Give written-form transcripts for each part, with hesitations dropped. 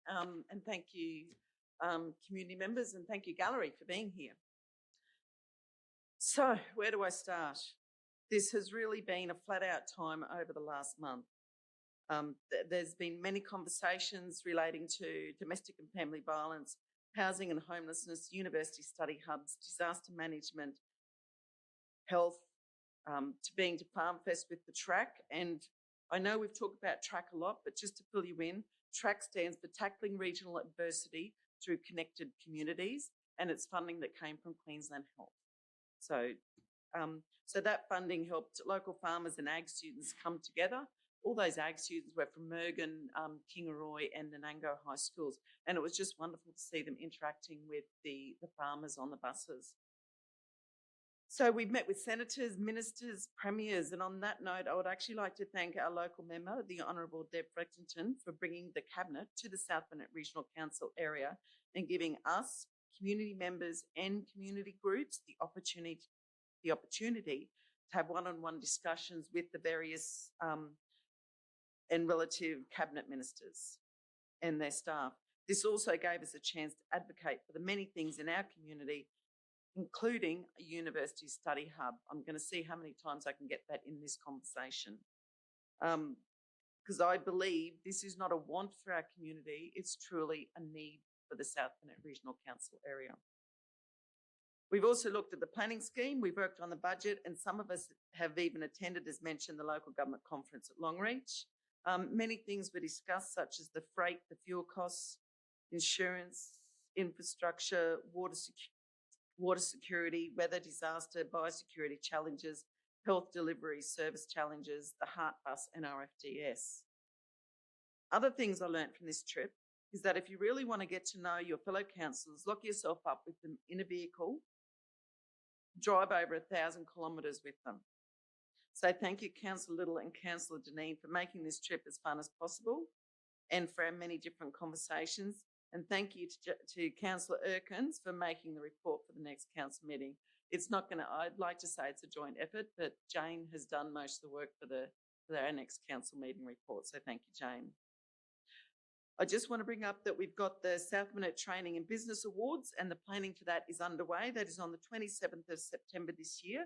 and thank you, community members, and thank you, Gallery, for being here. So, where do I start? This has really been a flat-out time over the last month. There's been many conversations relating to domestic and family violence, housing and homelessness, university study hubs, disaster management, health, to being to Farm Fest with the TRAC. And I know we've talked about TRAC a lot, but just to fill you in, TRAC stands for Tackling Regional Adversity Through Connected Communities, and it's funding that came from Queensland Health. So that funding helped local farmers and ag students come together. All those ag students were from Mergen, Kingaroy and Nanango high schools, and it was just wonderful to see them interacting with the farmers on the buses. So we've met with senators, ministers, premiers, and on that note, I would actually like to thank our local member, the Honourable Deb Frecklington, for bringing the Cabinet to the South Burnett Regional Council area and giving us, community members and community groups, the opportunity to have one-on-one discussions with the various and relative Cabinet ministers and their staff. This also gave us a chance to advocate for the many things in our community, including a university study hub. I'm going to see how many times I can get that in this conversation. Because I believe this is not a want for our community, it's truly a need for the South Burnett Regional Council area. We've also looked at the planning scheme, we've worked on the budget, and some of us have even attended, as mentioned, the local government conference at Longreach. Many things were discussed, such as the freight, the fuel costs, insurance, infrastructure, water security, weather disaster, biosecurity challenges, health delivery service challenges, the Heart Bus and RFDS. Other things I learned from this trip is that if you really want to get to know your fellow councillors, lock yourself up with them in a vehicle, drive over 1,000 kilometres with them. So thank you, Councillor Little and Councillor Deneen, for making this trip as fun as possible and for our many different conversations. And thank you to Councillor Erkins for making the report for the next council meeting. It's not going to, I'd like to say it's a joint effort, but Jane has done most of the work for our next council meeting report. So thank you, Jane. I just want to bring up that we've got the South Burnett Training and Business Awards, and the planning for that is underway. That is on the 27th of September this year.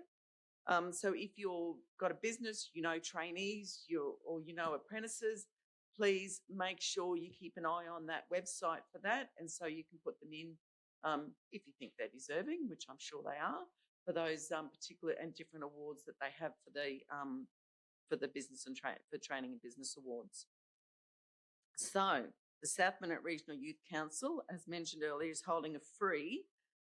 So if you've got a business, you know trainees, or you know apprentices, please make sure you keep an eye on that website for that, and so you can put them in if you think they're deserving, which I'm sure they are, for those particular and different awards that they have for the business and for Training and Business Awards. So the South Burnett Regional Youth Council, as mentioned earlier, is holding a free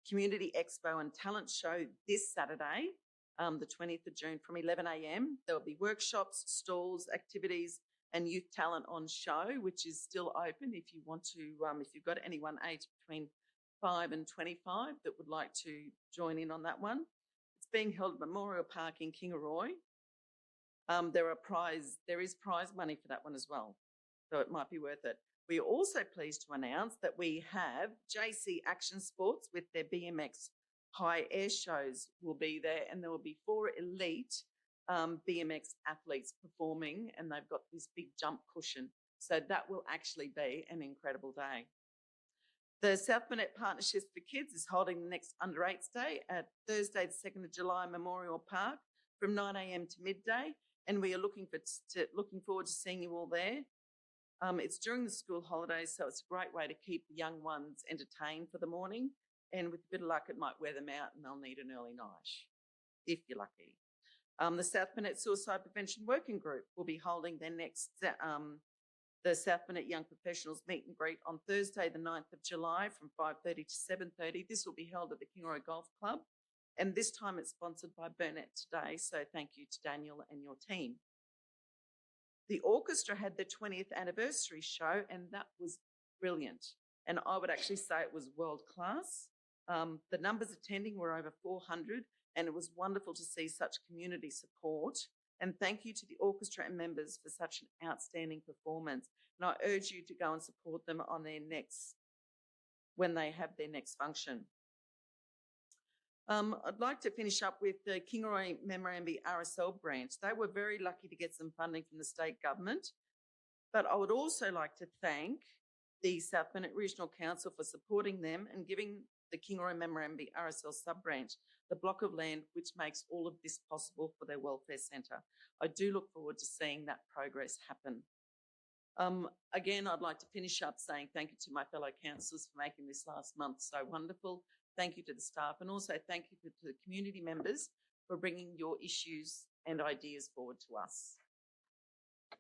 Community Expo and Talent Show this Saturday, the 20th of June from 11 a.m. There will be workshops, stalls, activities, and youth talent on show, which is still open if you want to, if you've got anyone aged between 5 and 25 that would like to join in on that one. It's being held at Memorial Park in Kingaroy. There is prize money for that one as well, so it might be worth it. We are also pleased to announce that we have JC Action Sports with their BMX high air shows will be there, and there will be 4 elite BMX athletes performing, and they've got this big jump cushion. So that will actually be an incredible day. The South Burnett Partnerships for Kids is holding the next Under 8s Day at Thursday, the 2nd of July, Memorial Park from 9 a.m. to midday, and we are looking forward to seeing you all there. It's during the school holidays, so it's a great way to keep the young ones entertained for the morning, and with a bit of luck, it might wear them out and they'll need an early night, if you're lucky. The South Burnett Suicide Prevention Working Group will be holding their next, the South Burnett Young Professionals Meet and Greet on Thursday, the 9th of July from 5:30 to 7:30. This will be held at the Kingaroy Golf Club, and this time it's sponsored by Burnett Today, so thank you to Daniel and your team. The orchestra had their 20th anniversary show, and that was brilliant. And I would actually say it was world class. The numbers attending were over 400, and it was wonderful to see such community support. And thank you to the orchestra and members for such an outstanding performance. And I urge you to go and support them on when they have their next function. I'd like to finish up with the Kingaroy Memorandum RSL branch. They were very lucky to get some funding from the state government, but I would also like to thank the South Bennett Regional Council for supporting them and giving the Kingaroy Memorandum RSL sub-branch the block of land which makes all of this possible for their welfare centre. I do look forward to seeing that progress happen. Again, I'd like to finish up saying thank you to my fellow councillors for making this last month so wonderful. Thank you to the staff, and also thank you to the community members for bringing your issues and ideas forward to us.